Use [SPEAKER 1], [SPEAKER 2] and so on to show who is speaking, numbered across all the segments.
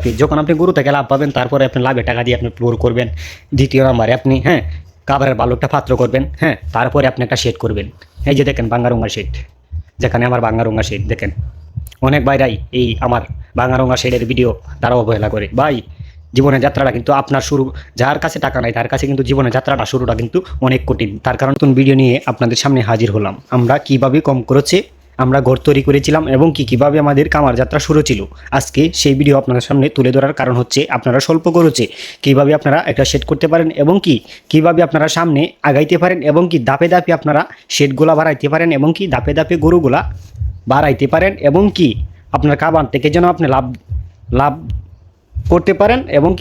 [SPEAKER 1] ধাপে যখন আপনি গরু থেকে লাভ পাবেন তারপরে আপনি লাভের টাকা দিয়ে আপনি ফ্লোর করবেন। দ্বিতীয় নাম্বারে আপনি কাভারের ভালো একটা পাত্র করবেন, তারপরে আপনি একটা শেড করবেন। এই যে দেখেন বাঙ্গারুঙ্গা শেড, যেখানে আমার বাঙ্গারুঙ্গা শেড দেখেন। অনেক ভাইরাই এই আমার বাঙ্গারুঙ্গা শেডের ভিডিও তারা অবহেলা করে। ভাই জীবনের যাত্রাটা কিন্তু আপনার শুরু, যার কাছে টাকা নাই তার কাছে কিন্তু জীবনের যাত্রাটা শুরুটা কিন্তু অনেক কঠিন। তার কারণ নতুন ভিডিও নিয়ে আপনাদের সামনে হাজির হলাম। আমরা কিভাবে কম করেছে আমরা ঘর তৈরি করেছিলাম এবং কিভাবে আমাদের কামার যাত্রা শুরু ছিল, আজকে সেই ভিডিও আপনাদের সামনে তুলে ধরার কারণ হচ্ছে আপনারা স্বল্প খরচে কিভাবে আপনারা একটা শেড করতে পারেন এবং কিভাবে আপনারা সামনে আগাইতে পারেন এবং ধাপে ধাপে আপনারা শেডগুলা বাড়াইতে পারেন এবং ধাপে ধাপে গরুগুলা বাড়াইতে পারেন এবং আপনার কাবার থেকে যেন আপনি লাভ করতে পারেন এবং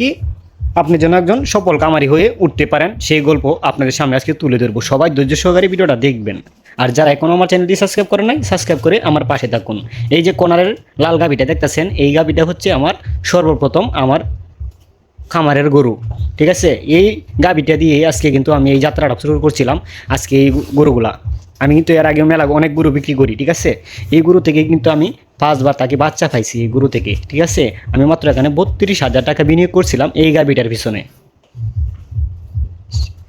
[SPEAKER 1] আপনি যেন একজন সফল কামারি হয়ে উঠতে পারেন, সেই গল্প আপনাদের সামনে আজকে তুলে ধরবো। সবাই ধৈর্য সহকারে ভিডিওটা দেখবেন। আর যারা এখনও আমার চ্যানেলটি সাবস্ক্রাইব করেন নাই, সাবস্ক্রাইব করে আমার পাশে থাকুন। এই যে কোনারের লাল গাভিটা দেখতেছেন, এই গাভিটা হচ্ছে আমার সর্বপ্রথম আমার খামারের গরু, ঠিক আছে। এই গাভিটা দিয়ে আজকে কিন্তু আমি এই যাত্রাটা শুরু করছিলাম। আজকে এই গরুগুলা আমি কিন্তু এর আগে মেলা অনেক গরু বিক্রি করি, ঠিক আছে। এই গরু থেকে কিন্তু আমি 5 বার তাকে বাচ্চা পাইছি এই গরু থেকে, ঠিক আছে। আমি মাত্র এখানে 32,000 টাকা বিনিয়োগ করছিলাম এই গাভিটার পিছনে,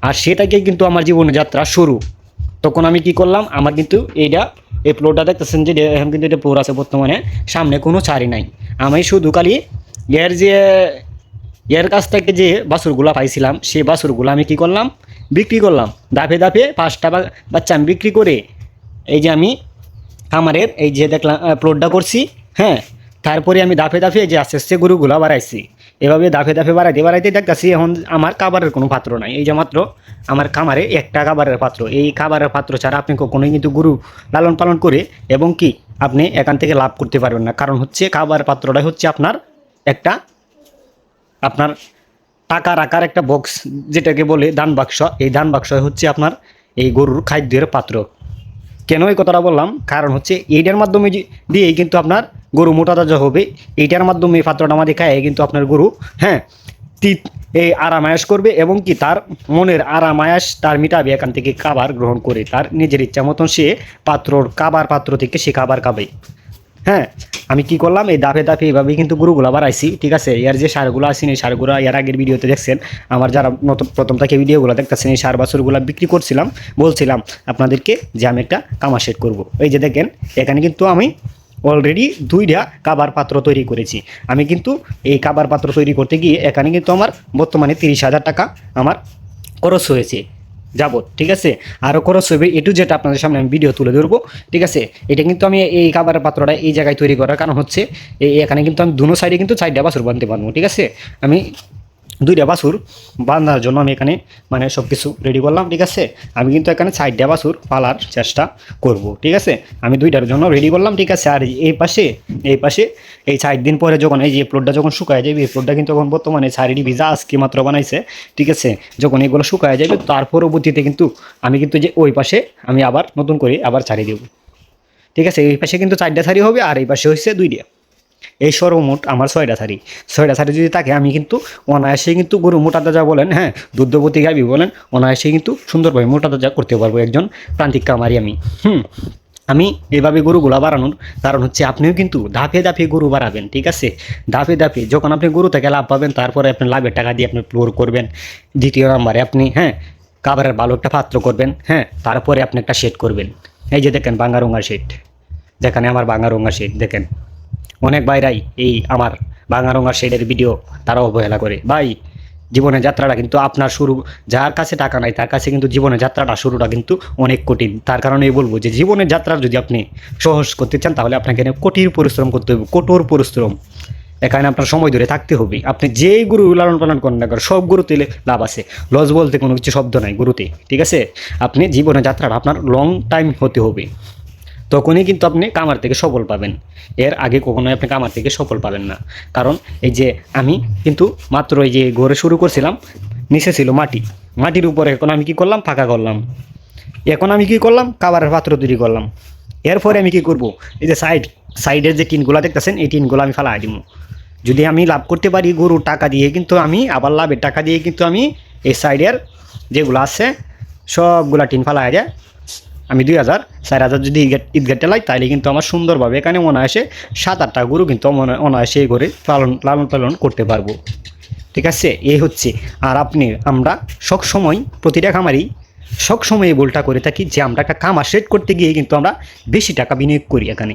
[SPEAKER 1] আর সেটাকে কিন্তু আমার জীবনের যাত্রা শুরু। তখন আমি কি করলাম, আমার কিন্তু এই প্লটটা দেখতেছেন যে এখন কিন্তু এটা প্লোর আছে বর্তমানে, সামনে কোনো ছাড়ি নাই। আমি শুধু খালি এর কাছ থেকে যে বাছুরগুলা পাইছিলাম সেই বাছুরগুলো আমি কি করলাম, বিক্রি করলাম। ধাপে ধাপে 5টা বাচ্চা আমি বিক্রি করে এই যে আমি খামারের এই যে দেখলাম প্লটটা করছি, তারপরে আমি ধাপে ধাপে যে আস্তে আস্তে গরুগুলা বাড়াইছি। এভাবে ধাপে ধাপে বাড়াইতে দেখতেছি এখন আমার খাবারের কোনো পাত্র নাই। এই যে মাত্র আমার খামারে একটা খাবারের পাত্র, এই খাবারের পাত্র ছাড়া আপনি কখনোই কিন্তু গরু লালন পালন করে এবং আপনি এখান থেকে লাভ করতে পারবেন না। কারণ হচ্ছে খাবার পাত্রটাই হচ্ছে আপনার টাকা রাখার একটা বক্স, যেটাকে বলে দান বাক্স। এই দান বাক্স হচ্ছে আপনার এই গরুর খাদ্যের পাত্র। কেন এই কথাটা বললাম, কারণ হচ্ছে এইটার মাধ্যমে দিয়েই কিন্তু আপনার গরু মোটা তাজা হবে। এইটার মাধ্যমে এই পাত্রটা আমাদের খায় কিন্তু আপনার গরু এই আরামায়াস করবে এবং তার মনের আরামায়াস তার মিটাবে এখান থেকে খাবার গ্রহণ করে তার নিজের ইচ্ছা মতন সে খাবার পাত্র থেকে সে খাবার খাবে। আমি কি করলাম, এই ধাপে ধাপে এইভাবেই কিন্তু গরুগুলা বাড়াইছি, ঠিক আছে। এর যে সারগুলো আসেন এই সারগুলো এর আগের ভিডিওতে দেখছেন। আমার যারা নতুন প্রথম থেকে ভিডিওগুলো দেখতেছেন, এই সার বাছুরগুলো বিক্রি করছিলাম, বলছিলাম আপনাদেরকে যে আমি একটা কামা শেড করবো। এই যে দেখেন এখানে কিন্তু আমি অলরেডি 2টা কাবার পাত্র তৈরি করেছি। আমি কিন্তু এই কাবার পাত্র তৈরি করতে গিয়ে এখানে কিন্তু আমার বর্তমানে 30,000 টাকা আমার খরচ হয়েছে যাবত, ঠিক আছে। আরও খরচ হবে এটু, যেটা আপনাদের সামনে আমি ভিডিও তুলে ধরবো, ঠিক আছে। এটা কিন্তু আমি এই খাবারের পাত্রটা এই জায়গায় তৈরি করার কারণ হচ্ছে এখানে কিন্তু আমি দুনো সাইডে কিন্তু 4টা বাছুর বাঁধতে পারবো, ঠিক আছে। আমি 2টা বাছুর বাঁধার জন্য আমি এখানে সব কিছু রেডি করলাম, ঠিক আছে। আমি কিন্তু এখানে 4টা বাছুর পালার চেষ্টা করব, ঠিক আছে। আমি 2টার জন্য রেডি করলাম, ঠিক আছে। আর এই পাশে এই 4 দিন পরে যখন এই যে প্লটটা যখন শুকায় যাবে, এই প্লটটা কিন্তু এখন বর্তমানে 4 ভিজা আজকে মাত্র বানাইছে, ঠিক আছে। যখন এগুলো শুকায় যাবে তার পরবর্তীতে কিন্তু আমি কিন্তু যে ওই পাশে আমি আবার নতুন করে আবার ছাড়ি দেবো, ঠিক আছে। এই পাশে কিন্তু 4টা ছাড়ি হবে আর এই পাশে হচ্ছে 2টা। এই সর্বমোট আমার 6টা শাড়ি যদি থাকে আমি কিন্তু অনায়াসে কিন্তু গরু মোটা তাজা বলেন, দুগ্ধবতী গাভী বলেন, অনায়াসে কিন্তু সুন্দরভাবে মোটা তাজা করতে পারবো একজন প্রান্তিক কামারি আমি। আমি এভাবে গরুগুলা বাড়ানোর কারণ হচ্ছে আপনিও কিন্তু ধাপে ধাপে গরু বাড়াবেন, ঠিক আছে। ধাপে ধাপে যখন আপনি গরু থেকে লাভ পাবেন তারপরে আপনি লাভের টাকা দিয়ে আপনি ফ্লোর করবেন। দ্বিতীয় নাম্বারে আপনি খাবারের ভালো একটা পাত্র করবেন, তারপরে আপনি একটা শেড করবেন। এই যে দেখেন বাঙ্গারুঙ্গা শেড, যেখানে আমার বাঙ্গারুঙ্গা শেড দেখেন। অনেক ভাইরাই এই আমার বাঙ্গারুঙ্গা শেডের ভিডিও তারা অবহেলা করে। ভাই জীবনের যাত্রাটা কিন্তু আপনার শুরু, যার কাছে টাকা নাই তার কাছে কিন্তু জীবনের যাত্রাটা শুরুটা কিন্তু অনেক কঠিন। তার কারণেই বলবো যে জীবনের যাত্রা যদি আপনি সহজ করতে চান তাহলে আপনাকে কঠিন পরিশ্রম করতে হবে, কঠোর পরিশ্রম। এখানে আপনার সময় ধরে থাকতে হবে। আপনি যেই গরু লালন পালন করেন না করেন, সব গরুতে লাভ আছে, লস বলতে কোনো কিছু শব্দ নাই গরুতে, ঠিক আছে। আপনি জীবনের যাত্রাটা আপনার লং টাইম হতে হবে, তখনই কিন্তু আপনি কামার থেকে সফল পাবেন। এর আগে কখনোই আপনি কামার থেকে সফল পাবেন না। কারণ এই যে আমি কিন্তু মাত্র এই যে ঘরে শুরু করছিলাম, নিচে ছিল মাটির উপরে এখন আমি কি করলাম, ফাঁকা করলাম। এখন আমি কি করলাম, খাবারের পাত্র তৈরি করলাম। এরপরে আমি কি করব, এই যে সাইডের যে টিনগুলো দেখতেছেন এই টিনগুলো আমি ফালাই দিব। যদি আমি লাভ করতে পারি গরুর টাকা দিয়ে, কিন্তু আমি আবার লাভের টাকা দিয়ে কিন্তু আমি এই সাইডের যেগুলো আছে সবগুলা টিন ফালাই যায় আমি 2000 4000 যদি ঈদগাহ টেলাই তাহলে কিন্তু আমার সুন্দরভাবে এখানে অনায়াসে 7-8টা গরু কিন্তু অনায়াসে এই করে লালন পালন করতে পারবো। ঠিক আছে, এই হচ্ছে। আর আমরা সবসময় প্রতিটা খামারই সবসময় এই ভুলটা করে থাকি যে আমরা একটা খামার সেট করতে গিয়ে কিন্তু আমরা বেশি টাকা বিনিয়োগ করি। এখানে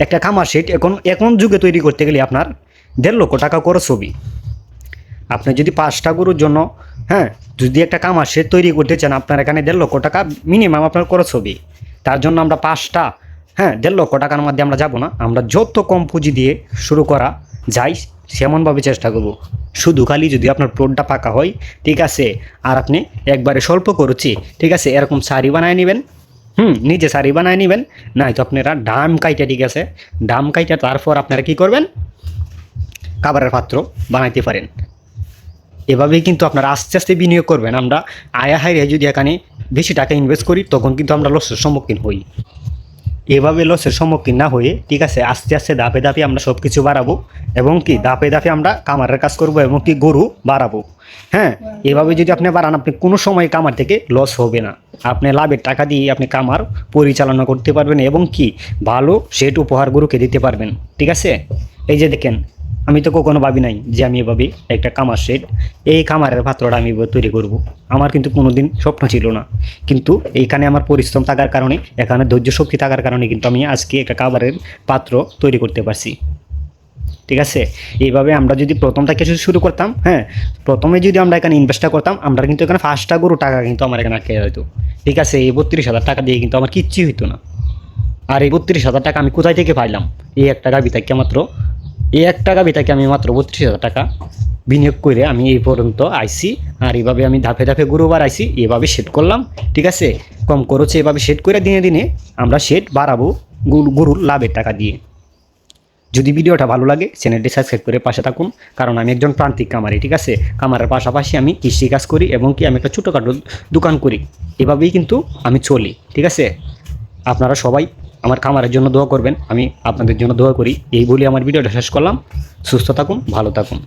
[SPEAKER 1] একটা খামার সেট এখন যুগে তৈরি করতে গেলে আপনার 1.5 লক্ষ টাকা খরচ হবে। আপনি যদি 5টা গরুর জন্য যদি একটা খামার সেট তৈরি করতে চান, আপনার এখানে 1.5 লক্ষ টাকা মিনিমাম আপনার খরচ হবে। তার জন্য আমরা 5টা 1.5 লক্ষ টাকার মধ্যে আমরা যাব না। আমরা যত কম পুঁজি দিয়ে শুরু করা যায় সেমনভাবে চেষ্টা করব। শুধু খালি যদি আপনার প্লটটা পাকা হয়, ঠিক আছে, আর আপনি একবারে স্বল্প খরচে, ঠিক আছে, এরকম সারি বানায় নেবেন, নিজে সারি বানায় নেবেন, নাই তো আপনারা ডাম কাইটা, ঠিক আছে, ডাম কাইটা তারপর আপনারা কি করবেন, খাবারের পাত্র বানাইতে পারেন। এভাবেই কিন্তু আপনারা আস্তে আস্তে বিনিয়োগ করবেন। আমরা হাইরে যদি এখানে বেশি টাকা ইনভেস্ট করি তখন কিন্তু আমরা লসের সম্মুখীন হই। এভাবে লসের সম্মুখীন না হয়ে, ঠিক আছে, আস্তে আস্তে ধাপে ধাপে আমরা সব কিছু বাড়াবো এবং কি ধাপে ধাপে আমরা কামারের কাজ করব এবং কি গরু বাড়াবো। এভাবে যদি আপনি বাড়ান, আপনি কোনো সময় কামার থেকে লস হবে না। আপনি লাভের টাকা দিয়ে আপনি কামার পরিচালনা করতে পারবেন এবং কি ভালো সেট উপহার গরুকে দিতে পারবেন। ঠিক আছে, এই যে দেখেন, আমি তো কখনো ভাবি নাই যে আমি এভাবে একটা কামার সেট, এই কামারের পাত্রটা আমি তৈরি করব। আমার কিন্তু কোনো দিন স্বপ্ন ছিল না, কিন্তু এইখানে আমার পরিশ্রম থাকার কারণে, এখানে ধৈর্য শক্তি থাকার কারণে কিন্তু আমি আজকে একটা খাবারের পাত্র তৈরি করতে পারছি। ঠিক আছে, এইভাবে আমরা যদি প্রথমটা কিছু শুরু করতাম, প্রথমে যদি আমরা এখানে ইনভেস্টটা করতাম, আমরা কিন্তু এখানে 5টা গরু টাকা কিন্তু আমার এখানে আটকে হতো। ঠিক আছে, এই 32,000 টাকা দিয়ে কিন্তু আমার কিচ্ছুই হতো না। আর এই 32,000 টাকা আমি কোথায় থেকে পাইলাম? এই একটা গাভী থেকে আমি মাত্র 32,000 টাকা বিনিয়োগ করে আমি এই পর্যন্ত আইছি। আর এইভাবে আমি ধাপে ধাপে গরু বাড়াইছি, এভাবে সেট করলাম। ঠিক আছে, কম খরচে এভাবে সেট করে দিনে দিনে আমরা সেট বাড়াবো গরুর লাভের টাকা দিয়ে। যদি ভিডিওটা ভালো লাগে চ্যানেলটি সাবস্ক্রাইব করে পাশে থাকুন, কারণ আমি একজন প্রান্তিক কামারি। ঠিক আছে, কামারের পাশাপাশি আমি কৃষিকাজ করি এবং কি আমি একটা ছোটোখাটো দোকান করি। এভাবেই কিন্তু আমি চলি। ঠিক আছে, আপনারা সবাই আমার খামারের জন্য দোয়া করবেন, আমি আপনাদের জন্য দোয়া করি। এই বলে আমার ভিডিওটা শেষ করলাম। সুস্থ থাকুন, ভালো থাকুন।